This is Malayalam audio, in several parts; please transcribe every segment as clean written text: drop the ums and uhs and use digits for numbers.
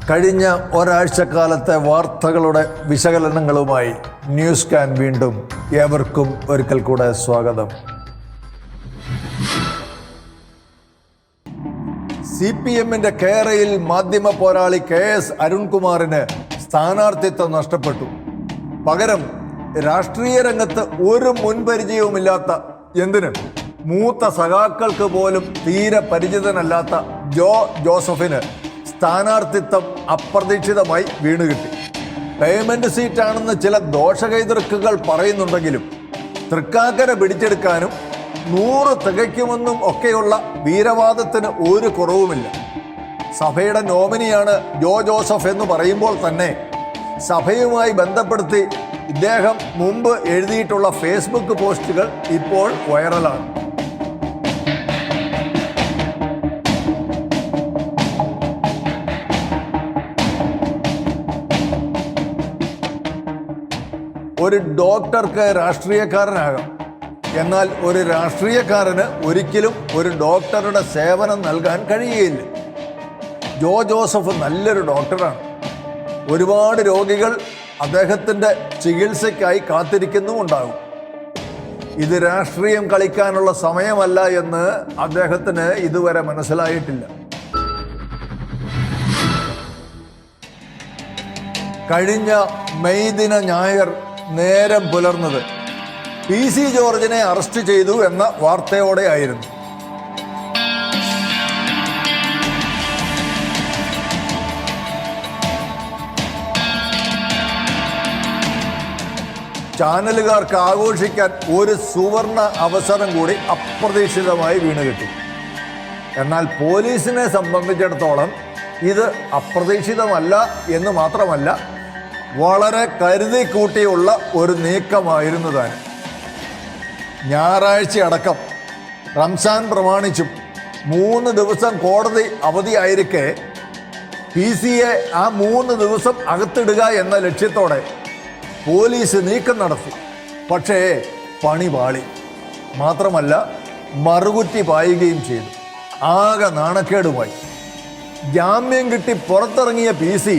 കഴിഞ്ഞ ഒരാഴ്ചക്കാലത്തെ വാർത്തകളുടെ വിശകലനങ്ങളുമായി ന്യൂസ് സ്കാൻ വീണ്ടും ഏവർക്കും ഒരിക്കൽ കൂടെ സ്വാഗതം. CPM-ന്റെ കേരയിൽ മാധ്യമ പോരാളി KS അരുൺകുമാറിന് സ്ഥാനാർത്ഥിത്വം നഷ്ടപ്പെട്ടു. പകരം രാഷ്ട്രീയ രംഗത്ത് ഒരു മുൻപരിചയവുമില്ലാത്ത, എന്തിന് മൂത്ത സഖാക്കൾക്ക് പോലും തീരെ പരിചിതനല്ലാത്ത ജോ ജോസഫിന് സ്ഥാനാർത്ഥിത്വം അപ്രതീക്ഷിതമായി വീണുകിട്ടി. പേയ്മെന്റ് സീറ്റാണെന്ന് ചില ദോഷകൈതൃക്കുകൾ പറയുന്നുണ്ടെങ്കിലും തൃക്കാക്കര പിടിച്ചെടുക്കാനും 100 തികയ്ക്കുമെന്നും ഒക്കെയുള്ള വീരവാദത്തിന് ഒരു കുറവുമില്ല. സഭയുടെ നോമിനിയാണ് ജോ ജോസഫ് എന്ന് പറയുമ്പോൾ തന്നെ സഭയുമായി ബന്ധപ്പെടുത്തി ഇദ്ദേഹം മുമ്പ് എഴുതിയിട്ടുള്ള ഫേസ്ബുക്ക് പോസ്റ്റുകൾ ഇപ്പോൾ വൈറലാണ്. ഒരു ഡോക്ടർക്ക് രാഷ്ട്രീയക്കാരനാകാം, എന്നാൽ ഒരു രാഷ്ട്രീയക്കാരന് ഒരിക്കലും ഒരു ഡോക്ടറുടെ സേവനം നൽകാൻ കഴിയുകയില്ല. ജോ ജോസഫ് നല്ലൊരു ഡോക്ടറാണ്. ഒരുപാട് രോഗികൾ അദ്ദേഹത്തിൻ്റെ ചികിത്സയ്ക്കായി കാത്തിരിക്കുന്നുമുണ്ടാകും. ഇത് രാഷ്ട്രീയം കളിക്കാനുള്ള സമയമല്ല എന്ന് അദ്ദേഹത്തിന് ഇതുവരെ മനസ്സിലായിട്ടില്ല. കഴിഞ്ഞ മെയ് ദിന ഞായർ നേരം പുലർന്നത് PC ജോർജിനെ അറസ്റ്റ് ചെയ്തു എന്ന വാർത്തയോടെ ആയിരുന്നു. ചാനലുകാർക്ക് ആഘോഷിക്കാൻ ഒരു സുവർണ അവസരം കൂടി അപ്രതീക്ഷിതമായി വീണുകിട്ടി. എന്നാൽ പോലീസിനെ സംബന്ധിച്ചിടത്തോളം ഇത് അപ്രതീക്ഷിതമല്ല എന്ന് മാത്രമല്ല, വളരെ കരുതി കൂട്ടിയുള്ള ഒരു നീക്കമായിരുന്നു താൻ. ഞായറാഴ്ച അടക്കം റംസാൻ പ്രമാണിച്ചും 3 ദിവസം കോടതി അവധിയായിരിക്കെ PC-യെ ആ 3 ദിവസം അകത്തിടുക എന്ന ലക്ഷ്യത്തോടെ പോലീസ് നീക്കം നടത്തി. പക്ഷേ പണി പാളി. മാത്രമല്ല മറുകുറ്റി പായുകയും ചെയ്തു. ആകെ നാണക്കേടുമായി. ജാമ്യം കിട്ടി പുറത്തിറങ്ങിയ PC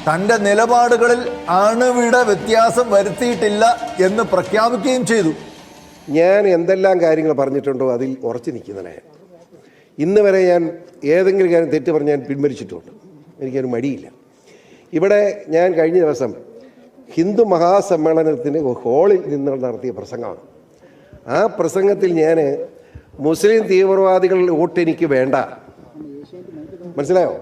തൻ്റെ നിലപാടുകളിൽ അണുവിട വ്യത്യാസം വരുത്തിയിട്ടില്ല എന്ന് പ്രഖ്യാപിക്കുകയും ചെയ്തു. ഞാൻ എന്തെല്ലാം കാര്യങ്ങൾ പറഞ്ഞിട്ടുണ്ടോ അതിൽ ഉറച്ചു നിൽക്കുന്നതിനെ. ഇന്ന് വരെ ഞാൻ ഏതെങ്കിലും കാര്യം തെറ്റ് പറഞ്ഞ് ഞാൻ പിൻവലിച്ചിട്ടുണ്ട്. എനിക്കൊരു മടിയില്ല. ഇവിടെ ഞാൻ കഴിഞ്ഞ ദിവസം ഹിന്ദു മഹാസമ്മേളനത്തിന് ഹാളിൽ നിന്ന് നടത്തിയ പ്രസംഗമാണ്. ആ പ്രസംഗത്തിൽ ഞാൻ മുസ്ലിം തീവ്രവാദികളുടെ വോട്ട് എനിക്ക് വേണ്ട, മനസ്സിലായോ?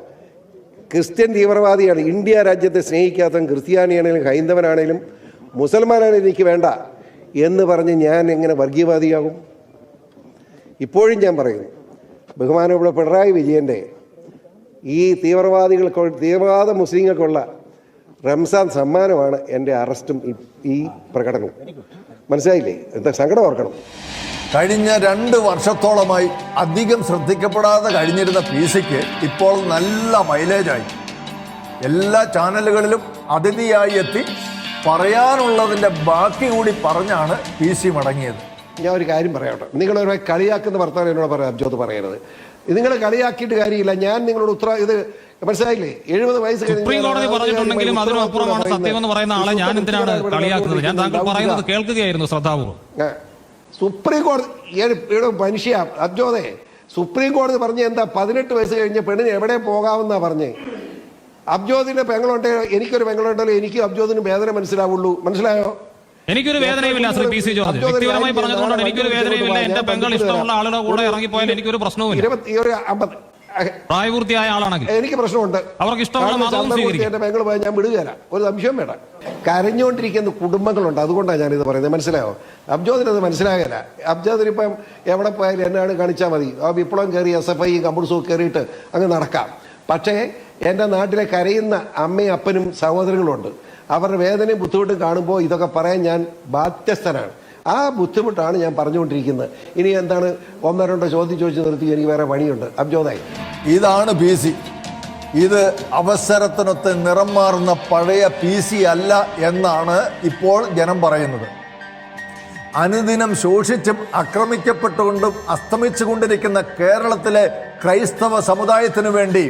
ക്രിസ്ത്യൻ തീവ്രവാദിയാണ്, ഇന്ത്യ രാജ്യത്തെ സ്നേഹിക്കാത്ത ക്രിസ്ത്യാനിയാണെങ്കിലും ഹൈന്ദവനാണെങ്കിലും മുസൽമാനാണെങ്കിലും എനിക്ക് വേണ്ട എന്ന് പറഞ്ഞ് ഞാൻ എങ്ങനെ വർഗീയവാദിയാകും? ഇപ്പോഴും ഞാൻ പറയുന്നു, ബഹുമാനപ്പെട്ട പിണറായി വിജയൻ്റെ ഈ തീവ്രവാദ മുസ്ലിങ്ങൾക്കുള്ള റംസാൻ സമ്മാനമാണ് എൻ്റെ അറസ്റ്റും ഈ പ്രകടനവും. മനസ്സിലായില്ലേ? എന്താ സങ്കടം ഓർക്കണം. കഴിഞ്ഞ 2 വർഷത്തോളമായി അധികം ശ്രദ്ധിക്കപ്പെടാതെ കഴിഞ്ഞിരുന്ന PC-ക്ക് ഇപ്പോൾ നല്ല മൈലേജായി. എല്ലാ ചാനലുകളിലും അതിഥിയായി എത്തി പറയാനുള്ളതിൻ്റെ ബാക്കി കൂടി പറഞ്ഞാണ് PC മടങ്ങിയത്. ഞാൻ ഒരു കാര്യം പറയട്ടെ. നിങ്ങളൊരു കളിയാക്കുന്ന വർത്തമാനം എന്നോട് പറയാം, അബ്ജോത് പറയരുത്. നിങ്ങൾ കളിയാക്കിയിട്ട് കാര്യമില്ല. ഞാൻ നിങ്ങളോട് ഇത് മനസ്സിലായില്ലേ? 70 വയസ്സ് സുപ്രീം കോടതി പറഞ്ഞിട്ടുണ്ടെങ്കിലും അതിനപ്പുറമാണ് സത്യമെന്ന് പറയുന്ന ആളെ ഞാൻ എന്തിനാണ് കളിയാക്കുന്നത്? ഞാൻ താങ്കൾ പറയുന്നത് കേൾക്കുകയായിരുന്നു ശ്രദ്ധാപൂർവ്വം. സുപ്രീം കോടതി മനുഷ്യ അബ്ജോദേ, സുപ്രീം കോടതി പറഞ്ഞ എന്താ? 18 വയസ്സ് കഴിഞ്ഞ പെണ്ണിന് എവിടെ പോകാമെന്നാ പറഞ്ഞേ. അബ്ജോദിന്റെ പെങ്ങളുണ്ടോ? എനിക്കൊരു പെങ്ങളുണ്ടല്ലോ, എനിക്ക് അബ്ജോദിന് വേദന മനസ്സിലാവുള്ളൂ. മനസ്സിലായോ? എനിക്കൊരു വേദനയുമില്ല ശ്രീ PC ജോർജ്. വ്യക്തിപരമായി പറഞ്ഞതുകൊണ്ടാണ് എനിക്കൊരു വേദനയുമില്ല. എന്റെ പെങ്ങൾ ഇഷ്ടമുള്ള ആളുടെ കൂടെ ഇറങ്ങിപ്പോയാൽ എനിക്കൊരു പ്രശ്നവുമില്ല. പ്രായപൂർത്തിയായ ആളാണെങ്കിൽ എനിക്ക് പ്രശ്നമുണ്ട്. അവർക്ക് ഇഷ്ടമുള്ള മതവും സ്വീകരിക്കും. എന്റെ പെങ്ങൾ പോയാൽ ഞാൻ വിടുകയില്ല, ഒരു സംശയം വേണ്ട. കരഞ്ഞുകൊണ്ടിരിക്കുന്ന കുടുംബങ്ങളുണ്ട്, അതുകൊണ്ടാണ് ഞാനിത് പറയുന്നത്. മനസ്സിലായോ? അബ്ജോദിനത് മനസ്സിലാകില്ല. അബ്ജോദിനിപ്പം എവിടെ പോയാലും എന്നാണ് കാണിച്ചാൽ മതി. ആ വിപ്ലവം കയറി SFI കമ്മ്യൂണിസവും കയറിയിട്ട് അങ്ങ് നടക്കാം. പക്ഷേ എൻ്റെ നാട്ടിലെ കരയുന്ന അമ്മയും അപ്പനും സഹോദരങ്ങളുണ്ട്. അവരുടെ വേദനയും ബുദ്ധിമുട്ടും കാണുമ്പോൾ ഇതൊക്കെ പറയാൻ ഞാൻ ബാധ്യസ്ഥനാണ്. ആ ബുദ്ധിമുട്ടാണ് ഞാൻ പറഞ്ഞുകൊണ്ടിരിക്കുന്നത്. ഇനി എന്താണ് 1-2 ചോദ്യം ചോദിച്ച് നിർത്തി? എനിക്ക് വേറെ പണിയുണ്ട്. അബ്ജോദായി, ഇതാണ് PC. ഇത് അവസരത്തിനൊത്ത് നിറം മാറുന്ന പഴയ PC അല്ല എന്നാണ് ഇപ്പോൾ ജനം പറയുന്നത്. അനുദിനം ശോഷിച്ചും ആക്രമിക്കപ്പെട്ടുകൊണ്ടും അസ്തമിച്ചുകൊണ്ടിരിക്കുന്ന കേരളത്തിലെ ക്രൈസ്തവ സമുദായത്തിനു വേണ്ടി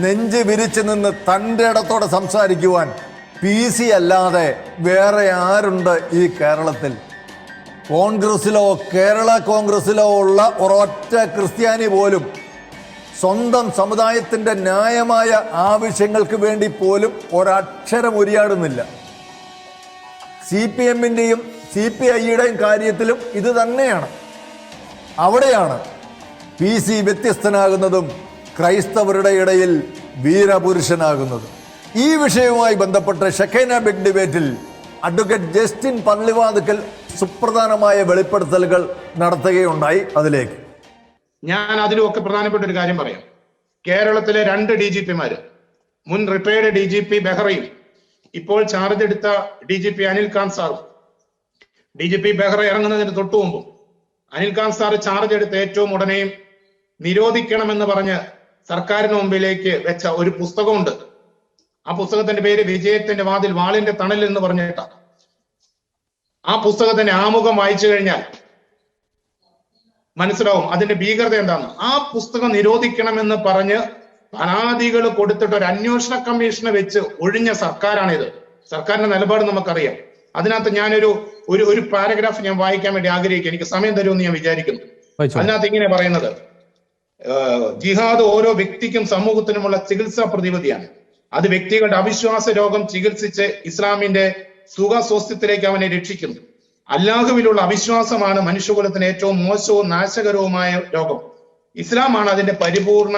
നെഞ്ച് വിരിച്ചു നിന്ന് തൻ്റെ ഇടത്തോടെ സംസാരിക്കുവാൻ PC അല്ലാതെ വേറെ ആരുണ്ട് ഈ കേരളത്തിൽ? കോൺഗ്രസിലോ കേരള കോൺഗ്രസിലോ ഉള്ള ഒരൊറ്റ ക്രിസ്ത്യാനി പോലും സ്വന്തം സമുദായത്തിൻ്റെ ന്യായമായ ആവശ്യങ്ങൾക്ക് വേണ്ടി പോലും ഒരക്ഷരം ഉരിയാടുന്നില്ല. CPM-ൻ്റെയും CPI-യുടെയും കാര്യത്തിലും ഇത് തന്നെയാണ്. അവിടെയാണ് PC വ്യത്യസ്തനാകുന്നതും ക്രൈസ്തവരുടെ ഇടയിൽ വീരപുരുഷനാകുന്നതും. ഈ വിഷയവുമായി ബന്ധപ്പെട്ട് ഷെഖൈന ബിഗ് ഡിബേറ്റിൽ അഡ്വക്കേറ്റ് ജസ്റ്റിൻ പള്ളിവാതുക്കൽ സുപ്രധാനമായ വെളിപ്പെടുത്തലുകൾ നടത്തുകയുണ്ടായി. അതിലേക്ക് ഞാൻ അതിലുമൊക്കെ പ്രധാനപ്പെട്ട ഒരു കാര്യം പറയാം. കേരളത്തിലെ 2 DGP-മാര്, മുൻ റിട്ടയർഡ് DGP ബെഹ്റയും ഇപ്പോൾ ചാർജ് എടുത്ത DGP അനിൽകാന്ത് സാറും, DGP ബെഹ്റ ഇറങ്ങുന്നതിന് തൊട്ടു മുമ്പും അനിൽകാന്ത് സാർ ചാർജ് എടുത്ത ഏറ്റവും ഉടനെയും നിരോധിക്കണമെന്ന് പറഞ്ഞ് സർക്കാരിന് മുമ്പിലേക്ക് വെച്ച ഒരു പുസ്തകമുണ്ട്. ആ പുസ്തകത്തിന്റെ പേര് വിജയത്തിന്റെ വാതിൽ വാളിന്റെ തണൽ എന്ന് പറഞ്ഞിട്ടാണ്. ആ പുസ്തകത്തിന്റെ ആമുഖം വായിച്ചു കഴിഞ്ഞാൽ മനസ്സിലാവും അതിന്റെ ഭീകരത എന്താണെന്ന്. ആ പുസ്തകം നിരോധിക്കണമെന്ന് പറഞ്ഞ് പരാതികൾ കൊടുത്തിട്ട് ഒരു അന്വേഷണ കമ്മീഷനെ വെച്ച് ഒഴിഞ്ഞ സർക്കാരാണിത്. സർക്കാരിന്റെ നിലപാട് നമുക്കറിയാം. അതിനകത്ത് ഞാനൊരു ഒരു പാരഗ്രാഫ് ഞാൻ വായിക്കാൻ വേണ്ടി ആഗ്രഹിക്കും. എനിക്ക് സമയം തരുമെന്ന് ഞാൻ വിചാരിക്കുന്നു. അതിനകത്ത് ഇങ്ങനെ പറയുന്നത്, ജിഹാദ് ഓരോ വ്യക്തിക്കും സമൂഹത്തിനുമുള്ള ചികിത്സാ പ്രതിവിധിയാണ്. അത് വ്യക്തികളുടെ അവിശ്വാസ രോഗം ചികിത്സിച്ച് ഇസ്ലാമിന്റെ സുഖസ്വസ്ഥത്തിലേക്ക് അവനെ രക്ഷിക്കുന്നു. അല്ലാഹുവിലുള്ള അവിശ്വാസമാണ് മനുഷ്യകുലത്തിന് ഏറ്റവും മോശവും നാശകരവുമായ രോഗം. ഇസ്ലാമാണ് അതിന്റെ പരിപൂർണ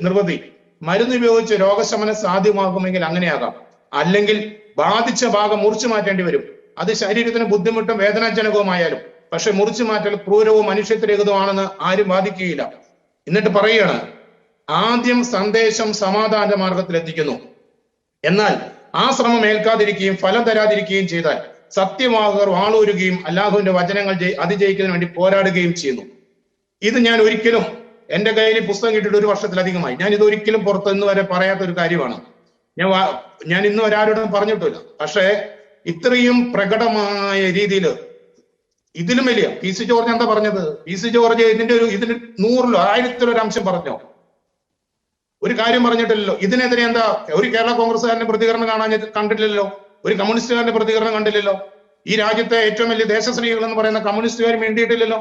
നിർവൃതി. മരുന്ന് ഉപയോഗിച്ച് രോഗശമനം സാധ്യമാകുമെങ്കിൽ അങ്ങനെയാകാം. അല്ലെങ്കിൽ ബാധിച്ച ഭാഗം മുറിച്ചു മാറ്റേണ്ടി വരും. അത് ശരീരത്തിന് ബുദ്ധിമുട്ടും വേദനാജനകവുമായാലും. പക്ഷെ മുറിച്ചു മാറ്റൽ ക്രൂരവും മനുഷ്യത്വരഹിതവുമാണെന്ന് ആരും വാദിക്കുകയില്ല. എന്നിട്ട് പറയുകയാണ്, ആദ്യം സന്ദേശം സമാധാന മാർഗത്തിൽ എത്തിക്കുന്നു. എന്നാൽ ആ ശ്രമം ഏൽക്കാതിരിക്കുകയും ഫലം തരാതിരിക്കുകയും ചെയ്താൽ സത്യമാകർ വാളൂരുകയും അല്ലാഹുവിന്റെ വചനങ്ങൾ അതിജയിക്കുന്നതിന് വേണ്ടി പോരാടുകയും ചെയ്യുന്നു. ഇത് ഞാൻ ഒരിക്കലും, എന്റെ കയ്യിൽ പുസ്തകം കിട്ടിയിട്ട് 1 വർഷത്തിലധികമായി, ഞാൻ ഇതൊരിക്കലും പുറത്ത് ഇന്ന് വരെ പറയാത്ത ഒരു കാര്യമാണ്. ഞാൻ ഇന്ന് വരെ ആരോടും പറഞ്ഞിട്ടില്ല. പക്ഷേ ഇത്രയും പ്രകടമായ രീതിയിൽ ഇതിലും വലിയ PC ജോർജ് എന്താ പറഞ്ഞത്? PC ജോർജ് ഇതിന് 100-ലോ 1000-ലോ അംശം പറഞ്ഞോ? ഒരു കാര്യം പറഞ്ഞിട്ടില്ലല്ലോ. ഇതിനെതിരെ എന്താ ഒരു കേരള കോൺഗ്രസ്സുകാരന്റെ പ്രതികരണം കണ്ടില്ലല്ലോ. ഒരു കമ്മ്യൂണിസ്റ്റുകാരന്റെ പ്രതികരണം കണ്ടില്ലല്ലോ. ഈ രാജ്യത്തെ ഏറ്റവും വലിയ ദേശസ്നേഹികൾ എന്ന് പറയുന്ന കമ്മ്യൂണിസ്റ്റുകാർ വേണ്ടിയിട്ടില്ലല്ലോ.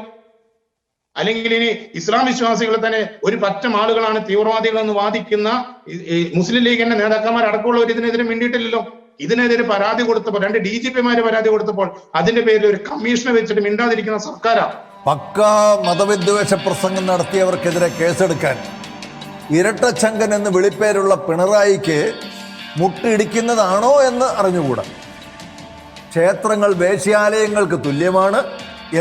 അല്ലെങ്കിൽ ഇനി ഇസ്ലാം വിശ്വാസികൾ തന്നെ ഒരു പറ്റം ആളുകളാണ് തീവ്രവാദികൾ എന്ന് വാദിക്കുന്ന മുസ്ലിം ലീഗിന്റെ നേതാക്കന്മാരടക്കമുള്ളവർ ഇതിനെതിരെ മിണ്ടിയിട്ടില്ലല്ലോ. ഇതിനെതിരെ പരാതി കൊടുത്തപ്പോൾ 2 DGP-മാര് പരാതി കൊടുത്തപ്പോൾ അതിന്റെ പേരിൽ ഒരു കമ്മീഷനെ വെച്ചിട്ട് മിണ്ടാതിരിക്കുന്ന സർക്കാരാ. പക്കാ മതവിദ്വേഷ പ്രസംഗം നടത്തിയവർക്കെതിരെ കേസെടുക്കാൻ ഇരട്ടച്ചങ്കൻ എന്ന് വിളിപ്പേരുള്ള പിണറായിക്ക് മുട്ടിടിക്കുന്നതാണോ എന്ന് അറിഞ്ഞുകൂടാ. ക്ഷേത്രങ്ങൾ വേശ്യാലയങ്ങൾക്ക് തുല്യമാണ്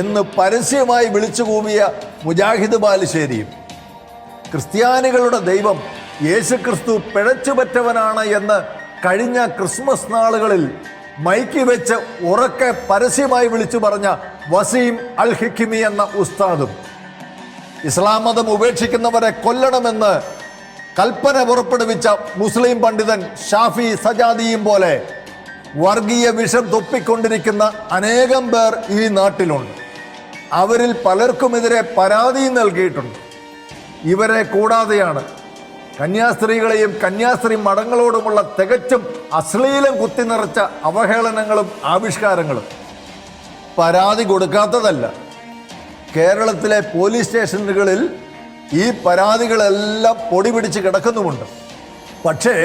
എന്ന് പരസ്യമായി വിളിച്ചുകൂവിയ മുജാഹിദ് ബാലുശ്ശേരിയും ക്രിസ്ത്യാനികളുടെ ദൈവം യേശുക്രിസ്തു പിഴച്ചുപറ്റവനാണ് എന്ന് കഴിഞ്ഞ ക്രിസ്മസ് നാളുകളിൽ മൈക്ക് വെച്ച് ഉറക്കെ പരസ്യമായി വിളിച്ചു പറഞ്ഞ വസീം അൽ ഹിക്കിമി എന്ന ഉസ്താദും ഇസ്ലാം മതം ഉപേക്ഷിക്കുന്നവരെ കൊല്ലണമെന്ന് കൽപ്പന പുറപ്പെടുവിച്ച മുസ്ലിം പണ്ഡിതൻ ഷാഫി സജാദിയും പോലെ വർഗീയ വിഷം തൊപ്പിക്കൊണ്ടിരിക്കുന്ന അനേകം പേർ ഈ നാട്ടിലുണ്ട്. അവരിൽ പലർക്കുമെതിരെ പരാതി നൽകിയിട്ടുണ്ട്. ഇവരെ കൂടാതെയാണ് കന്യാസ്ത്രീകളെയും കന്യാസ്ത്രീ മഠങ്ങളോടുമുള്ള തികച്ചും അശ്ലീലം കുത്തിനിറച്ച അവഹേളനങ്ങളും ആവിഷ്കാരങ്ങളും. പരാതി കൊടുക്കാത്തതല്ല, കേരളത്തിലെ പോലീസ് സ്റ്റേഷനുകളിൽ ഈ പരാതികളെല്ലാം പൊടി പിടിച്ച് കിടക്കുന്നുമുണ്ട്. പക്ഷേ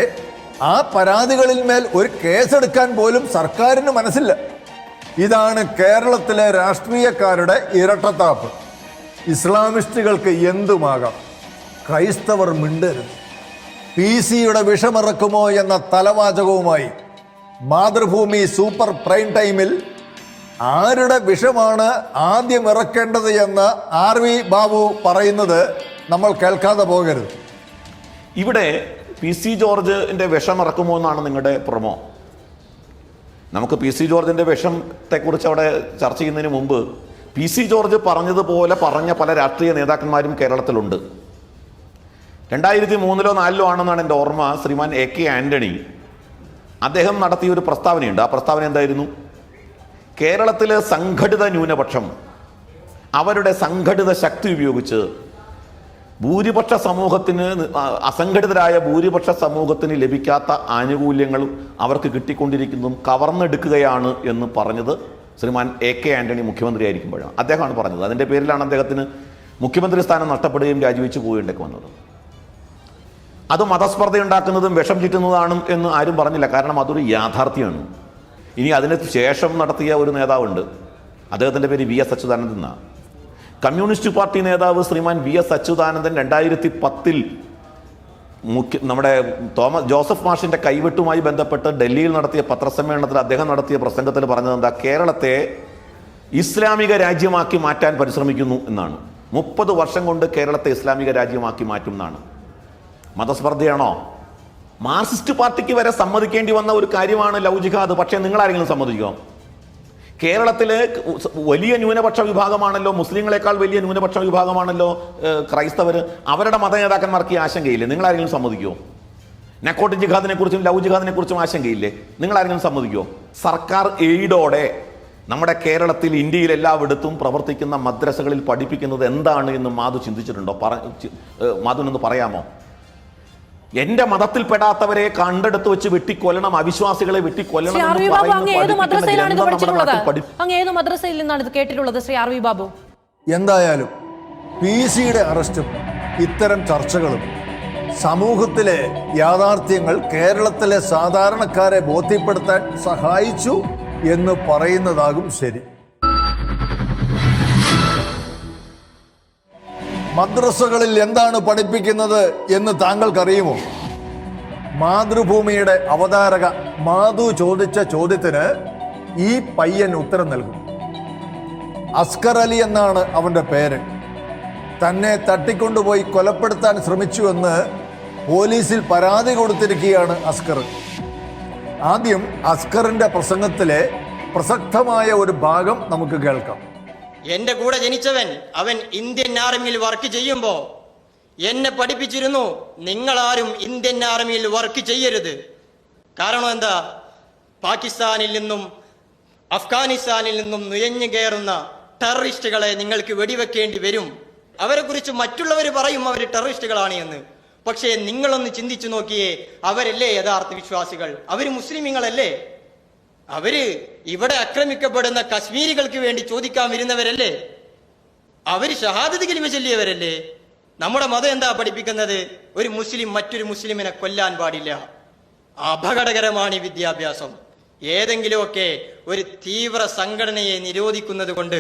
ആ പരാതികളിൽ മേൽ ഒരു കേസെടുക്കാൻ പോലും സർക്കാരിന് മനസ്സില്ല. ഇതാണ് കേരളത്തിലെ രാഷ്ട്രീയക്കാരുടെ ഇരട്ടത്താപ്പ്. ഇസ്ലാമിസ്റ്റുകൾക്ക് എന്തുമാകാം, ക്രൈസ്തവർ മിണ്ടരുത്. PC-യുടെ വിഷമിറക്കുമോ എന്ന തലവാചകവുമായി മാതൃഭൂമി സൂപ്പർ പ്രൈം ടൈമിൽ ആരുടെ വിഷമാണ് ആദ്യം ഇറക്കേണ്ടത് എന്ന് RV ബാബു പറയുന്നത് നമ്മൾ കേൾക്കാതെ പോകരുത്. ഇവിടെ PC ജോർജിന്റെ വിഷമിറക്കുമോ എന്നാണ് നിങ്ങളുടെ പ്രൊമോ. നമുക്ക് PC ജോർജിന്റെ വിഷത്തെക്കുറിച്ച് അവിടെ ചർച്ച ചെയ്യുന്നതിന് മുമ്പ് PC ജോർജ് പറഞ്ഞതുപോലെ പറഞ്ഞ പല രാഷ്ട്രീയ നേതാക്കന്മാരും കേരളത്തിലുണ്ട്. 2003-ലോ 2004-ലോ ആണെന്നാണ് എൻ്റെ ഓർമ്മ. ശ്രീമാൻ AK ആന്റണി അദ്ദേഹം നടത്തിയ ഒരു പ്രസ്താവനയുണ്ട്. ആ പ്രസ്താവന എന്തായിരുന്നു? കേരളത്തിലെ സംഘടിത ന്യൂനപക്ഷം അവരുടെ സംഘടിത ശക്തി ഉപയോഗിച്ച് ഭൂരിപക്ഷ സമൂഹത്തിന്, അസംഘടിതരായ ഭൂരിപക്ഷ സമൂഹത്തിന് ലഭിക്കാത്ത ആനുകൂല്യങ്ങളും അവർക്ക് കിട്ടിക്കൊണ്ടിരിക്കുന്നതും കവർന്നെടുക്കുകയാണ് എന്ന് പറഞ്ഞത് ശ്രീമാൻ AK ആന്റണി മുഖ്യമന്ത്രിയായിരിക്കുമ്പോഴാണ്. അദ്ദേഹമാണ് പറഞ്ഞത്. അതിൻ്റെ പേരിലാണ് അദ്ദേഹത്തിന് മുഖ്യമന്ത്രി സ്ഥാനം നഷ്ടപ്പെടുകയും രാജിവെച്ച് പോകേണ്ടൊക്കെ വന്നത്. അത് മതസ്പർദ്ധ ഉണ്ടാക്കുന്നതും വിഷം ചുറ്റുന്നതാണ് എന്ന് ആരും പറഞ്ഞില്ല. കാരണം അതൊരു യാഥാർത്ഥ്യമാണ്. ഇനി അതിന് ശേഷം നടത്തിയ ഒരു നേതാവുണ്ട്, അദ്ദേഹത്തിൻ്റെ പേര് VS അച്യുതാനന്ദൻ എന്നാണ്. കമ്മ്യൂണിസ്റ്റ് പാർട്ടി നേതാവ് ശ്രീമാൻ VS അച്യുതാനന്ദൻ 2010 നമ്മുടെ ജോസഫ് മാഷിന്റെ കൈവെട്ടുമായി ബന്ധപ്പെട്ട് ഡൽഹിയിൽ നടത്തിയ പത്രസമ്മേളനത്തിൽ അദ്ദേഹം നടത്തിയ പ്രസംഗത്തിൽ പറഞ്ഞത് എന്താ? കേരളത്തെ ഇസ്ലാമിക രാജ്യമാക്കി മാറ്റാൻ പരിശ്രമിക്കുന്നു എന്നാണ്. 30 വർഷം കൊണ്ട് കേരളത്തെ ഇസ്ലാമിക രാജ്യമാക്കി മാറ്റും എന്നാണ്. മതസ്പർദ്ധയാണോ? മാർക്സിസ്റ്റ് പാർട്ടിക്ക് വരെ സമ്മതിക്കേണ്ടി വന്ന ഒരു കാര്യമാണ് ലവ് ജിഹാദ്. പക്ഷേ നിങ്ങളാരെങ്കിലും സമ്മതിക്കുമോ? കേരളത്തിലെ വലിയ ന്യൂനപക്ഷ വിഭാഗമാണല്ലോ, മുസ്ലിങ്ങളെക്കാൾ വലിയ ന്യൂനപക്ഷ വിഭാഗമാണല്ലോ ക്രൈസ്തവർ. അവരുടെ മതനേതാക്കന്മാർക്ക് ഈ ആശങ്കയില്ലേ? നിങ്ങളാരെങ്കിലും സമ്മതിക്കുമോ? നക്കോട്ടിക് ജിഹാദിനെ കുറിച്ചും ലവ് ജിഹാദിനെ കുറിച്ചും ആശങ്കയില്ലേ? നിങ്ങളാരെങ്കിലും സമ്മതിക്കുമോ? സർക്കാർ എയ്ഡോടെ നമ്മുടെ കേരളത്തിൽ, ഇന്ത്യയിൽ എല്ലായിടത്തും പ്രവർത്തിക്കുന്ന മദ്രസകളിൽ പഠിപ്പിക്കുന്നത് എന്താണ് എന്ന് മാധു ചിന്തിച്ചിട്ടുണ്ടോ? മാധുവിനൊന്ന് പറയാമോ? എന്റെ മതത്തിൽപ്പെടാത്തവരെ കണ്ടെടുത്ത് വെച്ച് വെട്ടിക്കൊല്ലണം, അവിശ്വാസികളെ വെട്ടിക്കൊല്ലണം. എന്തായാലും PC-യുടെ അറസ്റ്റും ഇത്തരം ചർച്ചകളും സമൂഹത്തിലെ യാഥാർത്ഥ്യങ്ങൾ കേരളത്തിലെ സാധാരണക്കാരെ ബോധ്യപ്പെടുത്താൻ സഹായിച്ചു എന്ന് പറയുന്നതാകും ശരി. മദ്രസകളിൽ എന്താണ് പഠിപ്പിക്കുന്നത് എന്ന് താങ്കൾക്കറിയുമോ? മാതൃഭൂമിയുടെ അവതാരക മാധു ചോദിച്ച ചോദ്യത്തിന് ഈ പയ്യൻ ഉത്തരം നൽകും. അസ്കർ അലി എന്നാണ് അവന്റെ പേര്. തന്നെ തട്ടിക്കൊണ്ടുപോയി കൊലപ്പെടുത്താൻ ശ്രമിച്ചുവെന്ന് പോലീസിൽ പരാതി കൊടുത്തിരിക്കുകയാണ് അസ്കർ. ആദ്യം അസ്കറിന്റെ പ്രസംഗത്തിലെ പ്രസക്തമായ ഒരു ഭാഗം നമുക്ക് കേൾക്കാം. എന്റെ കൂടെ ജനിച്ചവൻ അവൻ ഇന്ത്യൻ ആർമിയിൽ വർക്ക് ചെയ്യുമ്പോ എന്നെ പഠിപ്പിച്ചിരുന്നു, നിങ്ങളാരും ഇന്ത്യൻ ആർമിയിൽ വർക്ക് ചെയ്യരുത്. കാരണം എന്താ? പാകിസ്ഥാനിൽ നിന്നും അഫ്ഗാനിസ്ഥാനിൽ നിന്നും നുഴഞ്ഞു കയറുന്ന ടെററിസ്റ്റുകളെ നിങ്ങൾക്ക് വെടിവെക്കേണ്ടി വരും. അവരെ കുറിച്ച് മറ്റുള്ളവർ പറയും അവർ ടെററിസ്റ്റുകളാണ് എന്ന്. പക്ഷേ നിങ്ങളൊന്ന് ചിന്തിച്ചു നോക്കിയേ, അവരല്ലേ യഥാർത്ഥ വിശ്വാസികൾ? അവര് മുസ്ലിമീങ്ങളല്ലേ? അവര് ഇവിടെ ആക്രമിക്കപ്പെടുന്ന കശ്മീരികൾക്ക് വേണ്ടി ചോദിക്കാൻ വരുന്നവരല്ലേ? അവര് ഷഹാദത്ത് കലിമ ചൊല്ലിയവരല്ലേ? നമ്മുടെ മതം എന്താ പഠിപ്പിക്കുന്നത്? ഒരു മുസ്ലിം മറ്റൊരു മുസ്ലിമിനെ കൊല്ലാൻ പാടില്ല. അപകടകരമാണ് ഈ വിദ്യാഭ്യാസം. ഏതെങ്കിലുമൊക്കെ ഒരു തീവ്ര സംഘടനയെ നിരോധിക്കുന്നത് കൊണ്ട്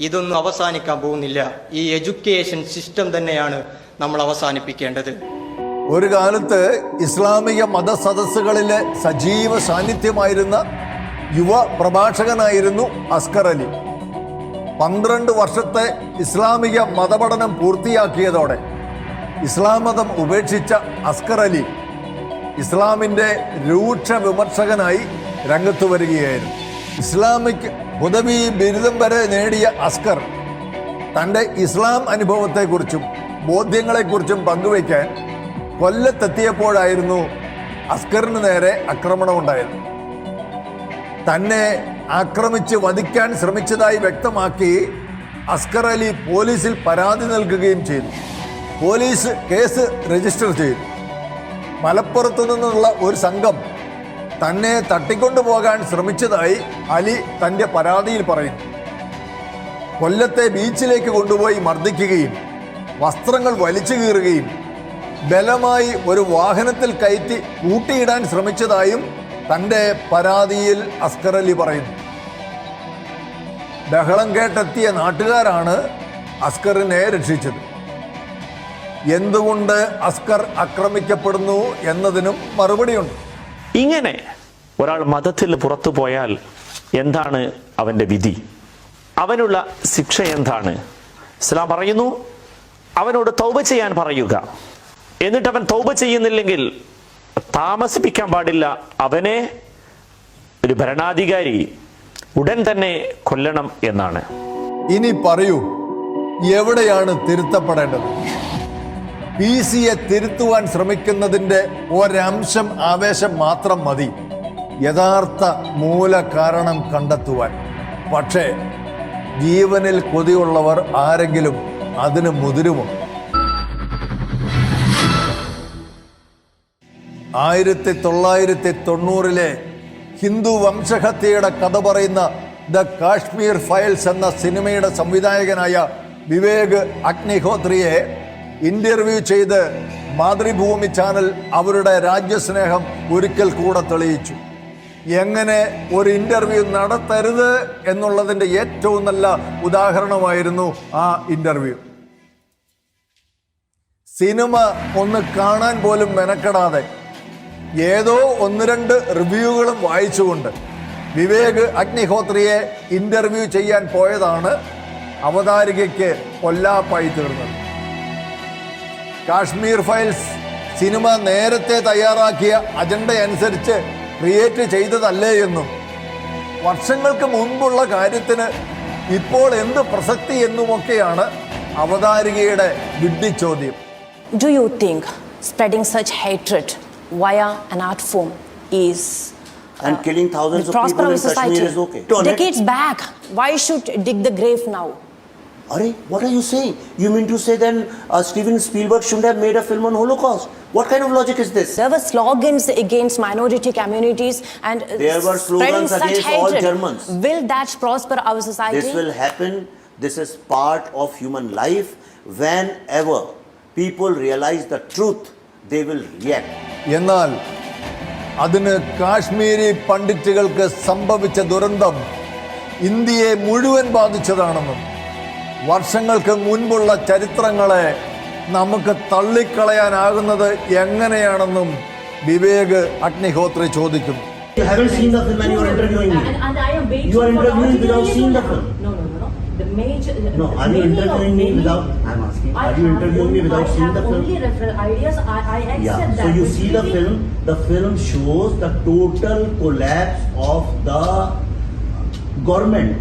ഇതൊന്നും അവസാനിക്കാൻ പോകുന്നില്ല. ഈ എഡ്യൂക്കേഷൻ സിസ്റ്റം തന്നെയാണ് നമ്മൾ അവസാനിപ്പിക്കേണ്ടത്. ഒരു കാലത്ത് ഇസ്ലാമിക മതസദസ്സുകളിലെ സജീവ സാന്നിധ്യമായിരുന്ന യുവ പ്രഭാഷകനായിരുന്നു അസ്കർ അലി. 12 വർഷത്തെ ഇസ്ലാമിക മതപഠനം പൂർത്തിയാക്കിയതോടെ ഇസ്ലാം മതം ഉപേക്ഷിച്ച അസ്കർ അലി ഇസ്ലാമിൻ്റെ രൂക്ഷ വിമർശകനായി രംഗത്ത് വരികയായിരുന്നു. ഇസ്ലാമിക് ഹുദവി ബിരുദം വരെ നേടിയ അസ്കർ തൻ്റെ ഇസ്ലാം അനുഭവത്തെക്കുറിച്ചും ബോധ്യങ്ങളെക്കുറിച്ചും പങ്കുവയ്ക്കാൻ കൊല്ലത്തെത്തിയപ്പോഴായിരുന്നു അസ്കറിന് നേരെ ആക്രമണമുണ്ടായത്. തന്നെ ആക്രമിച്ച് വധിക്കാൻ ശ്രമിച്ചതായി വ്യക്തമാക്കി അസ്കർ അലി പോലീസിൽ പരാതി നൽകുകയും ചെയ്തു. പോലീസ് കേസ് രജിസ്റ്റർ ചെയ്തു. മലപ്പുറത്തു നിന്നുള്ള ഒരു സംഘം തന്നെ തട്ടിക്കൊണ്ടുപോകാൻ ശ്രമിച്ചതായി അലി തൻ്റെ പരാതിയിൽ പറയുന്നു. കൊല്ലത്തെ ബീച്ചിലേക്ക് കൊണ്ടുപോയി മർദ്ദിക്കുകയും വസ്ത്രങ്ങൾ വലിച്ചു കീറുകയും ബലമായി ഒരു വാഹനത്തിൽ കയറ്റി കൂട്ടിയിടാൻ ശ്രമിച്ചതായും തൻ്റെ പരാതിയിൽ അസ്കർ അലി പറയുന്നു. ബഹളം കേട്ടെത്തിയ നാട്ടുകാരാണ് അസ്കറിനെ രക്ഷിച്ചത്. എന്തുകൊണ്ട് അസ്കർ ആക്രമിക്കപ്പെടുന്നു എന്നതിനും മറുപടിയുണ്ട്. ഇങ്ങനെ ഒരാൾ മതത്തിൽ പുറത്തു പോയാൽ എന്താണ് അവൻ്റെ വിധി? അവനുള്ള ശിക്ഷ എന്താണ്? ഇസ്ലാം പറയുന്നു, അവനോട് തൗബ ചെയ്യാൻ പറയുക. എന്നിട്ട് അവൻ തൗബ ചെയ്യുന്നില്ലെങ്കിൽ താമസിപ്പിക്കാൻ പാടില്ല, അവനെ ഒരു ഭരണാധികാരി ഉടൻ തന്നെ കൊല്ലണം എന്നാണ്. ഇനി പറയൂ, എവിടെയാണ് തിരുത്തപ്പെടേണ്ടത്? PC-യെ തിരുത്തുവാൻ ശ്രമിക്കുന്നതിൻ്റെ ഒരംശം ആവേശം മാത്രം മതി യഥാർത്ഥ മൂല കാരണം കണ്ടെത്തുവാൻ. പക്ഷേ ജീവനിൽ കൊതിയുള്ളവർ ആരെങ്കിലും അതിന് മുതിരുമോ? 1990 ഹിന്ദു വംശഹത്യയുടെ കഥ പറയുന്ന ദ കാശ്മീർ ഫയൽസ് എന്ന സിനിമയുടെ സംവിധായകനായ വിവേക് അഗ്നിഹോത്രിയെ ഇന്റർവ്യൂ ചെയ്ത് മാതൃഭൂമി ചാനൽ അവരുടെ രാജ്യസ്നേഹം ഒരിക്കൽ കൂടെ തെളിയിച്ചു. എങ്ങനെ ഒരു ഇന്റർവ്യൂ നടത്തരുത് എന്നുള്ളതിൻ്റെ ഏറ്റവും നല്ല ഉദാഹരണമായിരുന്നു ആ ഇന്റർവ്യൂ. സിനിമ ഒന്ന് കാണാൻ പോലും മെനക്കെടാതെ ഏതോ 1-2 റിവ്യൂകളും വായിച്ചുകൊണ്ട് വിവേക് അഗ്നിഹോത്രിയെ ഇന്റർവ്യൂ ചെയ്യാൻ പോയതാണ് അവതാരികയ്ക്ക് കൊല്ലാപ്പായി തീർന്നത്. കാശ്മീർ ഫയൽസ് സിനിമ നേരത്തെ തയ്യാറാക്കിയ അജണ്ട അനുസരിച്ച് ക്രിയേറ്റ് ചെയ്തതല്ലേ എന്നും വർഷങ്ങൾക്ക് മുൻപുള്ള കാര്യത്തിന് ഇപ്പോൾ എന്ത് പ്രസക്തി എന്നുമൊക്കെയാണ് അവതാരികയുടെ വിഡ്ഢിച്ചോദ്യം. Do you think spreading such hatred via an art form is and killing thousands of people in Kashmir is okay? Decades back, why should dig the grave now? Arey, what are you saying? You mean to say then Steven Spielberg shouldn't have made a film on Holocaust? What kind of logic is this? There were slogans against minority communities and there were slogans against all Germans. Will that prosper our society? This will happen. This is part of human life. Whenever people realize the truth, they will react. എന്നാൽ അതിന് കാശ്മീരി പണ്ഡിറ്റുകൾക്ക് സംഭവിച്ച ദുരന്തം ഇന്ത്യയെ മുഴുവൻ ബാധിച്ചതാണെന്നും വർഷങ്ങൾക്ക് മുൻപുള്ള ചരിത്രങ്ങളെ നമുക്ക് തള്ളിക്കളയാനാകുന്നത് എങ്ങനെയാണെന്നും വിവേക് അഗ്നിഹോത്രി ചോദിക്കുന്നു. You haven't seen the film and you are interviewing me. And I am waiting. You are interviewing without seeing the film. No. The major. No, are you interviewing me without? I'm asking. Are you interviewing me without seeing the film? Only reference ideas. I accept Yeah. that. So you see the film. The film shows the total collapse of the government,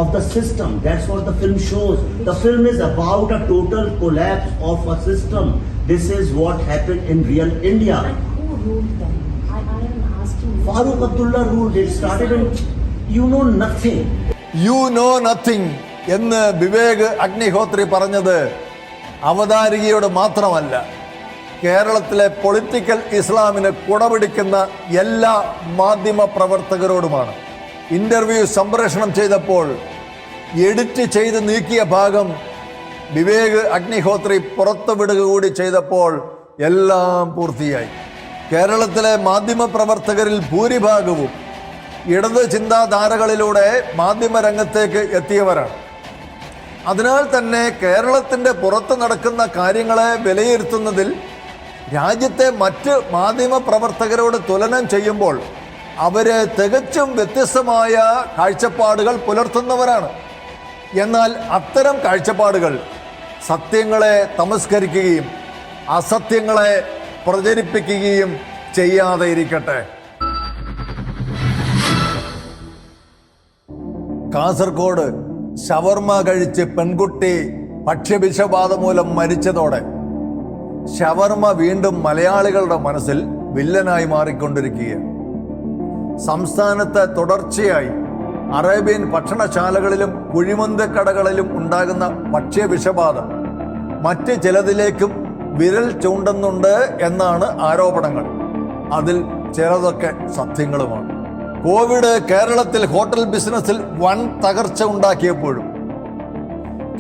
of the system. That's what the film shows. The film is about a total collapse of a system. This is what happened in real India. And who ruled them? I am asking. Farooq Abdullah ruled. It started in. You know nothing. You know nothing എന്ന് വിവേക് അഗ്നിഹോത്രി പറഞ്ഞത് അവതാരികയോട് മാത്രമല്ല, കേരളത്തിലെ പൊളിറ്റിക്കൽ ഇസ്ലാമിന് കുടപിടിക്കുന്ന എല്ലാ മാധ്യമ പ്രവർത്തകരോടുമാണ്. ഇന്റർവ്യൂ സംപ്രേഷണം ചെയ്തപ്പോൾ എഡിറ്റ് ചെയ്ത് നീക്കിയ ഭാഗം വിവേക് അഗ്നിഹോത്രി പുറത്തുവിടുക കൂടി ചെയ്തപ്പോൾ എല്ലാം പൂർത്തിയായി. കേരളത്തിലെ മാധ്യമ പ്രവർത്തകരിൽ ഭൂരിഭാഗവും ഇടത് ചിന്താധാരകളിലൂടെ മാധ്യമരംഗത്തേക്ക് എത്തിയവരാണ്. അതിനാൽ തന്നെ കേരളത്തിൻ്റെ പുറത്ത് നടക്കുന്ന കാര്യങ്ങളെ വിലയിരുത്തുന്നതിൽ രാജ്യത്തെ മറ്റ് മാധ്യമ പ്രവർത്തകരോട് തുലനം ചെയ്യുമ്പോൾ അവര് തികച്ചും വ്യത്യസ്തമായ കാഴ്ചപ്പാടുകൾ പുലർത്തുന്നവരാണ്. എന്നാൽ അത്തരം കാഴ്ചപ്പാടുകൾ സത്യങ്ങളെ തമസ്കരിക്കുകയും അസത്യങ്ങളെ പ്രചരിപ്പിക്കുകയും ചെയ്യാതെ ഇരിക്കട്ടെ. കാസർഗോഡ് ഷവർമ കഴിച്ച് പെൺകുട്ടി ഭക്ഷ്യവിഷബാധ മൂലം മരിച്ചതോടെ ഷവർമ വീണ്ടും മലയാളികളുടെ മനസ്സിൽ വില്ലനായി മാറിക്കൊണ്ടിരിക്കുകയാണ്. സംസ്ഥാനത്ത് തുടർച്ചയായി അറേബ്യൻ ഭക്ഷണശാലകളിലും കുഴിമന്തിക്കടകളിലും ഉണ്ടാകുന്ന ഭക്ഷ്യവിഷബാധ മറ്റ് ചിലതിലേക്കും വിരൽ ചൂണ്ടുന്നുണ്ട് എന്നാണ് ആരോപണങ്ങൾ. അതിൽ ചിലതൊക്കെ സത്യങ്ങളുമാണ്. കോവിഡ് കേരളത്തിൽ ഹോട്ടൽ ബിസിനസ്സിൽ വൻ തകർച്ച ഉണ്ടാക്കിയപ്പോഴും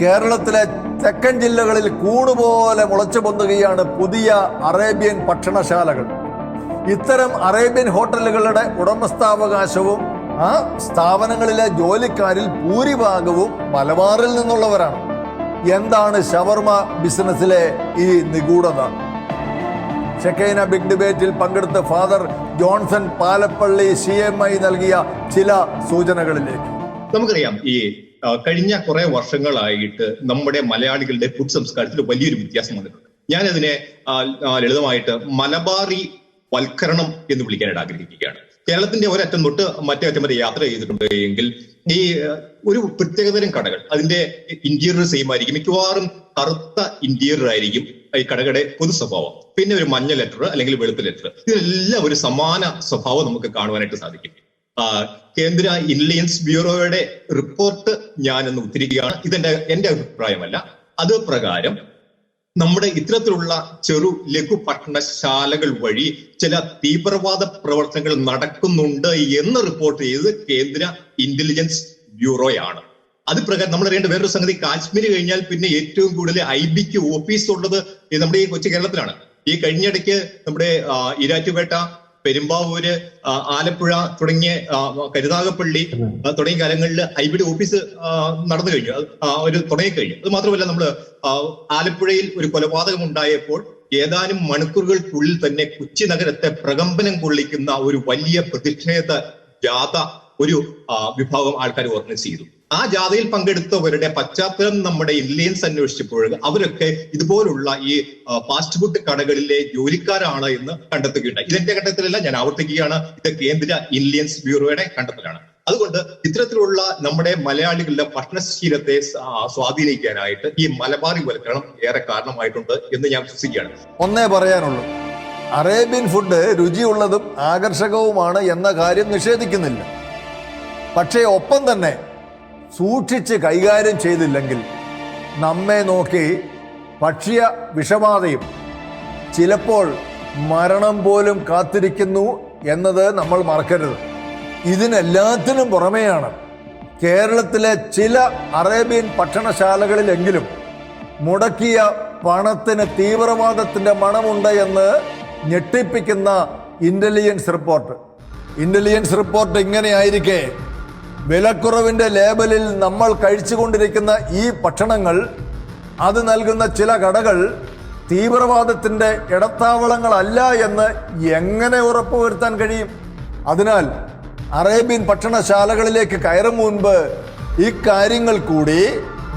കേരളത്തിലെ തെക്കൻ ജില്ലകളിൽ കൂണുപോലെ മുളച്ചു പൊന്തുകയാണ് പുതിയ അറേബ്യൻ ഭക്ഷണശാലകൾ. ഇത്തരം അറേബ്യൻ ഹോട്ടലുകളുടെ ഉടമസ്ഥാവകാശവും ആ സ്ഥാപനങ്ങളിലെ ജോലിക്കാരിൽ ഭൂരിഭാഗവും മലബാറിൽ നിന്നുള്ളവരാണ്. എന്താണ് ഷവർമ ബിസിനസ്സിലെ ഈ നിഗൂഢത? ഷെക്കൈന ബിഗ് ഡിബേറ്റിൽ പങ്കെടുത്ത ഫാദർ ജോൺസൺ പാലപ്പള്ളി CMI നൽകിയ ചില സൂചനകളിലേക്ക്. നമുക്കറിയാം, ഈ കഴിഞ്ഞ കുറെ വർഷങ്ങളായിട്ട് നമ്മുടെ മലയാളികളുടെ ഫുഡ് സംസ്കാരത്തിൽ വലിയൊരു വ്യത്യാസം വന്നിട്ടുണ്ട്. ഞാനതിനെ ലളിതമായിട്ട് മലബാറി വൽക്കരണം എന്ന് വിളിക്കാനായിട്ട് ആഗ്രഹിക്കുകയാണ്. കേരളത്തിന്റെ ഒരറ്റം തൊട്ട് മറ്റേ അറ്റം വരെ യാത്ര ചെയ്തിട്ടുണ്ട് എങ്കിൽ ഈ ഒരു പ്രത്യേകതരം കടകൾ, അതിന്റെ ഇന്റീരിയർ സെയിം ആയിരിക്കും, മിക്കവാറും കറുത്ത ഇന്റീരിയർ ആയിരിക്കും ഈ കടകളുടെ പൊതു സ്വഭാവം. പിന്നെ ഒരു മഞ്ഞ ലെറ്റർ അല്ലെങ്കിൽ വെളുത്ത ലെറ്റർ, ഇതിലെല്ലാം ഒരു സമാന സ്വഭാവം നമുക്ക് കാണുവാനായിട്ട് സാധിക്കും. കേന്ദ്ര ഇന്റലിജൻസ് ബ്യൂറോയുടെ റിപ്പോർട്ട് ഞാനൊന്ന് ഉദ്ധരിക്കുകയാണ്. എന്റെ അഭിപ്രായമല്ല. അത് പ്രകാരം നമ്മുടെ ഇത്തരത്തിലുള്ള ലഘു പട്ടണശാലകൾ വഴി ചില തീവ്രവാദ പ്രവർത്തനങ്ങൾ നടക്കുന്നുണ്ട് എന്ന് റിപ്പോർട്ട് ചെയ്ത് കേന്ദ്ര ഇന്റലിജൻസ് ബ്യൂറോയാണ്. അത് പ്രകാരം നമ്മൾ അറിയേണ്ട വേറൊരു സംഗതി, കാശ്മീർ കഴിഞ്ഞാൽ പിന്നെ ഏറ്റവും കൂടുതൽ IBക്ക് ഓഫീസ് ഉള്ളത് നമ്മുടെ ഈ കൊച്ചു കേരളത്തിലാണ്. ഈ കഴിഞ്ഞിടയ്ക്ക് നമ്മുടെ ഈരാറ്റുപേട്ട, പെരുമ്പാവൂര്, ആലപ്പുഴ തുടങ്ങിയ കരുനാഗപ്പള്ളി തുടങ്ങിയ കാലങ്ങളിൽ IBയുടെ ഓഫീസ് നടന്നു കഴിഞ്ഞു, തുടങ്ങിക്കഴിഞ്ഞു. അത് മാത്രമല്ല, നമ്മൾ ആലപ്പുഴയിൽ ഒരു കൊലപാതകം ഉണ്ടായപ്പോൾ ഏതാനും മണിക്കൂറുകൾക്കുള്ളിൽ തന്നെ കൊച്ചി നഗരത്തെ പ്രകമ്പനം കൊള്ളിക്കുന്ന ഒരു വലിയ പ്രതിഷേധ ജാഥ ഒരു വിഭാഗം ആൾക്കാർ ഓർഗനൈസ് ചെയ്തു. ആ ജാഥയിൽ പങ്കെടുത്തവരുടെ പശ്ചാത്തലം നമ്മുടെ ഇന്റലിജൻസ് അന്വേഷിച്ചപ്പോൾ അവരൊക്കെ ഇതുപോലുള്ള ഈ ഫാസ്റ്റ് ഫുഡ് കടകളിലെ ജോലിക്കാരാണ് എന്ന് കണ്ടെത്തുകയുണ്ടായി. ഇതെന്റെ കണ്ടെത്തലല്ല, ഞാൻ ആവർത്തിക്കുകയാണ്, ഇത് കേന്ദ്ര ഇന്റലിജൻസ് ബ്യൂറോയുടെ കണ്ടെത്തലാണ്. അതുകൊണ്ട് ഇത്തരത്തിലുള്ള നമ്മുടെ മലയാളികളുടെ ഭക്ഷണശീലത്തെ സ്വാധീനിക്കാനായിട്ട് ഈ മലബാറിവൽക്കരണം ഏറെ കാരണമായിട്ടുണ്ട് എന്ന് ഞാൻ വിശ്വസിക്കുകയാണ്. ഒന്നേ പറയാനുള്ളൂ, അറേബ്യൻ ഫുഡ് രുചിയുള്ളതും ആകർഷകവുമാണ് എന്ന കാര്യം നിഷേധിക്കുന്നില്ല. പക്ഷേ ഒപ്പം തന്നെ സൂക്ഷിച്ച് കൈകാര്യം ചെയ്തില്ലെങ്കിൽ നമ്മെ നോക്കി ഭക്ഷ്യ വിഷബാധയും ചിലപ്പോൾ മരണം പോലും കാത്തിരിക്കുന്നു എന്നത് നമ്മൾ മറക്കരുത്. ഇതിനെല്ലാത്തിനും പുറമെയാണ് കേരളത്തിലെ ചില അറേബ്യൻ ഭക്ഷണശാലകളിലെങ്കിലും മുടക്കിയ പണത്തിന് തീവ്രവാദത്തിൻ്റെ മണമുണ്ട് എന്ന് ഞെട്ടിപ്പിക്കുന്ന ഇന്റലിജൻസ് റിപ്പോർട്ട്. ഇന്റലിജൻസ് റിപ്പോർട്ട് ഇങ്ങനെയായിരിക്കെ വിലക്കുറവിൻ്റെ ലേബലിൽ നമ്മൾ കഴിച്ചുകൊണ്ടിരിക്കുന്ന ഈ ഭക്ഷണങ്ങൾ, അത് നൽകുന്ന ചില കടകൾ തീവ്രവാദത്തിൻ്റെ ഇടത്താവളങ്ങളല്ല എന്ന് എങ്ങനെ ഉറപ്പുവരുത്താൻ കഴിയും? അതിനാൽ അറേബ്യൻ ഭക്ഷണശാലകളിലേക്ക് കയറും മുൻപ് ഇക്കാര്യങ്ങൾ കൂടി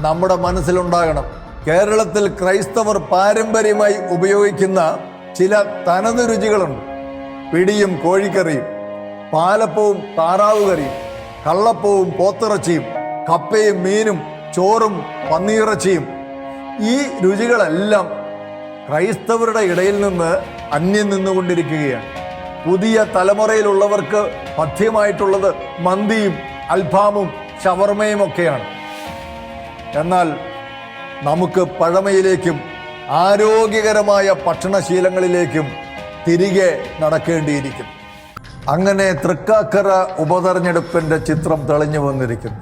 നമ്മുടെ മനസ്സിലുണ്ടാകണം. കേരളത്തിൽ ക്രൈസ്തവർ പാരമ്പര്യമായി ഉപയോഗിക്കുന്ന ചില തനത് രുചികളുണ്ട്. പിടിയും കോഴിക്കറിയും, പാലപ്പവും താറാവ് കറിയും, കള്ളപ്പവും പോത്തിറച്ചിയും, കപ്പയും മീനും, ചോറും പന്നിയിറച്ചിയും. ഈ രുചികളെല്ലാം ക്രൈസ്തവരുടെ ഇടയിൽ നിന്ന് അന്യം നിന്നുകൊണ്ടിരിക്കുകയാണ്. പുതിയ തലമുറയിലുള്ളവർക്ക് പഥ്യമായിട്ടുള്ളത് മന്തിയും അൽഫാമും ഷവർമയും ഒക്കെയാണ്. എന്നാൽ നമുക്ക് പഴമയിലേക്കും ആരോഗ്യകരമായ ഭക്ഷണശീലങ്ങളിലേക്കും തിരികെ നടക്കേണ്ടിയിരിക്കുന്നു. അങ്ങനെ തൃക്കാക്കര ഉപതെരഞ്ഞെടുപ്പിൻ്റെ ചിത്രം തെളിഞ്ഞു വന്നിരിക്കുന്നു.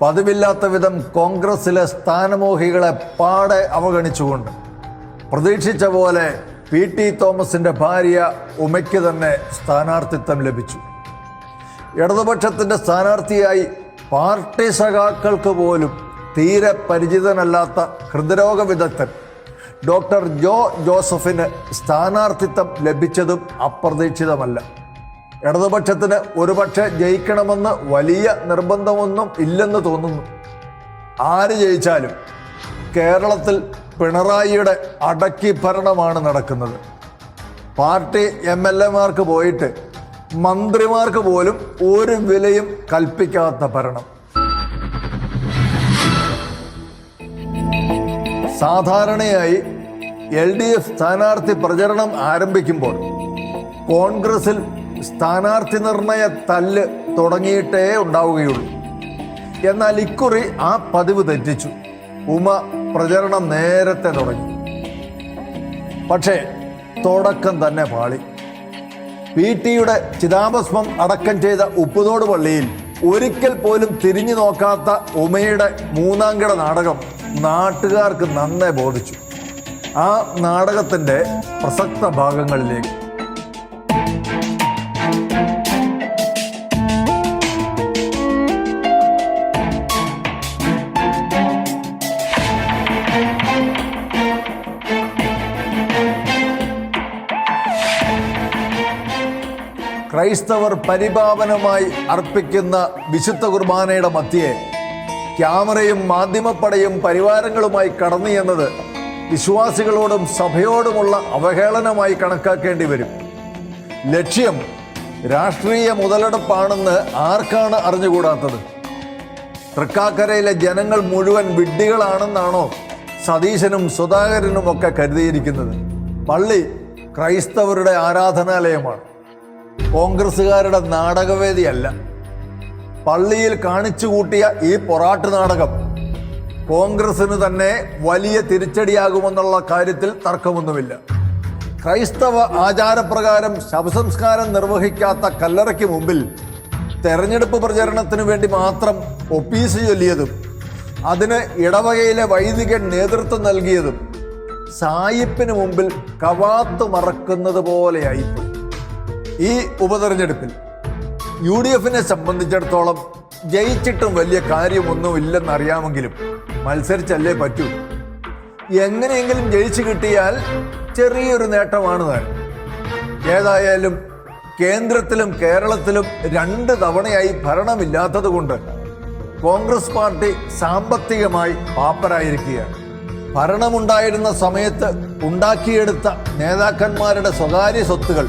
പതിവില്ലാത്ത വിധം കോൺഗ്രസിലെ സ്ഥാനമോഹികളെ പാടെ അവഗണിച്ചുകൊണ്ട് പ്രതീക്ഷിച്ച പോലെ PT തോമസിൻ്റെ ഭാര്യ ഉമയ്ക്ക് തന്നെ സ്ഥാനാർത്ഥിത്വം ലഭിച്ചു. ഇടതുപക്ഷത്തിൻ്റെ സ്ഥാനാർത്ഥിയായി പാർട്ടി സഖാക്കൾക്ക് പോലും തീരെ പരിചിതനല്ലാത്ത ഹൃദ്രോഗ വിദഗ്ധൻ ഡോക്ടർ ജോസഫിന് സ്ഥാനാർത്ഥിത്വം ലഭിച്ചതും അപ്രതീക്ഷിതമല്ല. ഇടതുപക്ഷത്തിന് ഒരുപക്ഷെ ജയിക്കണമെന്ന് വലിയ നിർബന്ധമൊന്നും ഇല്ലെന്ന് തോന്നുന്നു. ആര് ജയിച്ചാലും കേരളത്തിൽ പിണറായിയുടെ അടക്കി ഭരണമാണ് നടക്കുന്നത്. പാർട്ടി MLA-മാർക്ക് പോയിട്ട് മന്ത്രിമാർക്ക് പോലും ഒരു വിലയും കൽപ്പിക്കാത്ത ഭരണം. സാധാരണയായി LDF സ്ഥാനാർത്ഥി പ്രചരണം ആരംഭിക്കുമ്പോൾ കോൺഗ്രസിൽ സ്ഥാനാർത്ഥി നിർണയ തല്ല് തുടങ്ങിയിട്ടേ ഉണ്ടാവുകയുള്ളൂ. എന്നാൽ ഇക്കുറി ആ പതിവ് തെറ്റിച്ചു. ഉമ പ്രചരണം നേരത്തെ തുടങ്ങി. പക്ഷേ തുടക്കം തന്നെ പാളി. PT-യുടെ ചിതാഭസ്മം അടക്കം ചെയ്ത ഉപ്പുതോട് പള്ളിയിൽ ഒരിക്കൽ പോലും തിരിഞ്ഞു നോക്കാത്ത ഉമയുടെ മൂന്നാംകിട നാടകം നാട്ടുകാർക്ക് നന്നേ ബോധിച്ചു. ആ നാടകത്തിൻ്റെ പ്രസക്ത ഭാഗങ്ങളിലേക്ക് ക്രൈസ്തവർ പരിപാവനമായി അർപ്പിക്കുന്ന വിശുദ്ധ കുർബാനയുടെ മധ്യേ ക്യാമറയും മാധ്യമപ്പടയും പരിവാരങ്ങളുമായി കടന്നു എന്നത് വിശ്വാസികളോടും സഭയോടുമുള്ള അവഹേളനമായി കണക്കാക്കേണ്ടി വരും. ലക്ഷ്യം രാഷ്ട്രീയ മുതലെടുപ്പാണെന്ന് ആർക്കാണ് അറിഞ്ഞുകൂടാത്തത്? തൃക്കാക്കരയിലെ ജനങ്ങൾ മുഴുവൻ വിഡ്ഢികളാണെന്നാണോ സതീശനും സുധാകരനും ഒക്കെ കരുതിയിരിക്കുന്നത്? പള്ളി ക്രൈസ്തവരുടെ ആരാധനാലയമാണ്, കോൺഗ്രസ്സുകാരുടെ നാടകവേദിയല്ല. പള്ളിയിൽ കാണിച്ചു കൂട്ടിയ ഈ പൊറാട്ട് നാടകം കോൺഗ്രസിന് തന്നെ വലിയ തിരിച്ചടിയാകുമെന്നുള്ള കാര്യത്തിൽ തർക്കമൊന്നുമില്ല. ക്രൈസ്തവ ആചാരപ്രകാരം ശവസംസ്കാരം നിർവഹിക്കാത്ത കല്ലറയ്ക്ക് മുമ്പിൽ തെരഞ്ഞെടുപ്പ് പ്രചരണത്തിന് വേണ്ടി മാത്രം ഒപ്പീസ് ചൊല്ലിയതും അതിന് ഇടവകയിലെ വൈദികൻ നേതൃത്വം നൽകിയതും സായിപ്പിന് മുമ്പിൽ കവാത്ത് മറക്കുന്നത് പോലെയായിപ്പോയി. ഈ ഉപതെരഞ്ഞെടുപ്പിൽ UDF-നെ സംബന്ധിച്ചിടത്തോളം ജയിച്ചിട്ടും വലിയ കാര്യമൊന്നുമില്ലെന്നറിയാമെങ്കിലും മത്സരിച്ചല്ലേ പറ്റൂ. എങ്ങനെയെങ്കിലും ജയിച്ചു കിട്ടിയാൽ ചെറിയൊരു നേട്ടമാണ് താൻ. ഏതായാലും കേന്ദ്രത്തിലും കേരളത്തിലും 2 തവണയായി ഭരണമില്ലാത്തത് കൊണ്ട് കോൺഗ്രസ് പാർട്ടി സാമ്പത്തികമായി പാപ്പരായിരിക്കുകയാണ്. ഭരണമുണ്ടായിരുന്ന സമയത്ത് ഉണ്ടാക്കിയെടുത്ത നേതാക്കന്മാരുടെ സ്വകാര്യ സ്വത്തുകൾ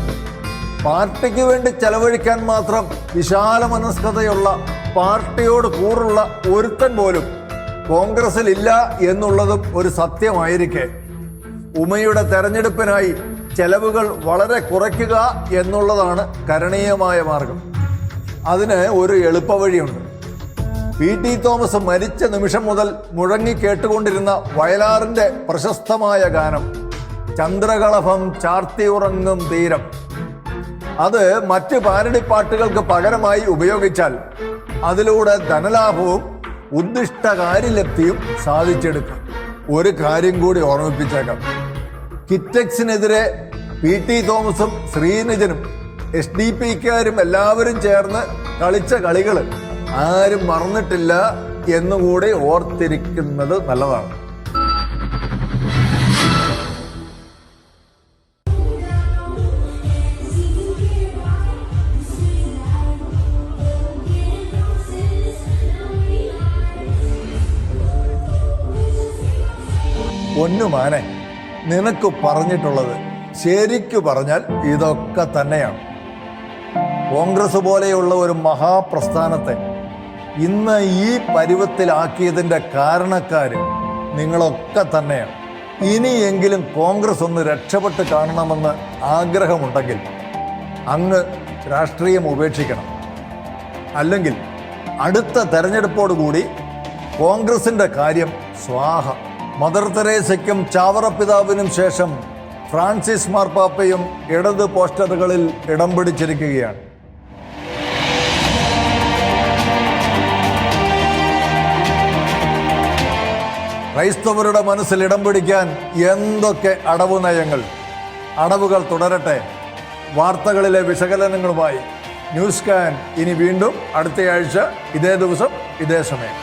പാർട്ടിക്ക് വേണ്ടി ചെലവഴിക്കാൻ മാത്രം വിശാല മനസ്കതയുള്ള പാർട്ടിയോട് കൂറുള്ള ഒരുത്തൻ പോലും കോൺഗ്രസിലില്ല എന്നുള്ളതും ഒരു സത്യമായിരിക്കെ ഉമയുടെ തെരഞ്ഞെടുപ്പിനായി ചെലവുകൾ വളരെ കുറയ്ക്കുക എന്നുള്ളതാണ് കരണീയമായ മാർഗം. അതിന് ഒരു എളുപ്പവഴിയുണ്ട്. PT തോമസ് മരിച്ച നിമിഷം മുതൽ മുഴങ്ങി കേട്ടുകൊണ്ടിരുന്ന വയലാറിന്റെ പ്രശസ്തമായ ഗാനം ചന്ദ്രകളഭം ചാർത്തി ഉറങ്ങും തീരം. അത് മറ്റ് പാരടിപ്പാട്ടുകൾക്ക് പകരമായി ഉപയോഗിച്ചാൽ അതിലൂടെ ധനലാഭവും ഉദ്ദിഷ്ട കാര്യലബ്ധിയും സാധിച്ചെടുക്കും. ഒരു കാര്യം കൂടി ഓർമ്മിപ്പിച്ചേക്കാം. കിറ്റക്സിനെതിരെ PT തോമസും ശ്രീനിജനും SDP-ക്കാരും എല്ലാവരും ചേർന്ന് കളിച്ച കളികൾ ആരും മറന്നിട്ടില്ല എന്നുകൂടി ഓർത്തിരിക്കുന്നത് നല്ലതാണ്. പൊന്നുമാനെ, നിനക്ക് പറഞ്ഞിട്ടുള്ളത് ശരിക്കു പറഞ്ഞാൽ ഇതൊക്കെ തന്നെയാണ്. കോൺഗ്രസ് പോലെയുള്ള ഒരു മഹാപ്രസ്ഥാനത്തെ ഇന്ന് ഈ പരുവത്തിലാക്കിയതിൻ്റെ കാരണക്കാര് നിങ്ങളൊക്കെ തന്നെയാണ്. ഇനിയെങ്കിലും കോൺഗ്രസ് ഒന്ന് രക്ഷപ്പെട്ട് കാണണമെന്ന് ആഗ്രഹമുണ്ടെങ്കിൽ അങ്ങ് രാഷ്ട്രീയം ഉപേക്ഷിക്കണം. അല്ലെങ്കിൽ അടുത്ത തെരഞ്ഞെടുപ്പോടുകൂടി കോൺഗ്രസിൻ്റെ കാര്യം സ്വാഹ. മദർ തെരേസയ്ക്കും ചാവറ പിതാവിനും ശേഷം ഫ്രാൻസിസ് മാർപ്പാപ്പയും ഇടത് പോസ്റ്ററുകളിൽ ഇടം പിടിച്ചിരിക്കുകയാണ്. ക്രൈസ്തവരുടെ മനസ്സിൽ ഇടം പിടിക്കാൻ എന്തൊക്കെ അടവു നയങ്ങൾ. അടവുകൾ തുടരട്ടെ. വാർത്തകളിലെ വിശകലനങ്ങളുമായി ന്യൂസ് സ്കാൻ ഇനി വീണ്ടും അടുത്തയാഴ്ച ഇതേ ദിവസം ഇതേ സമയം.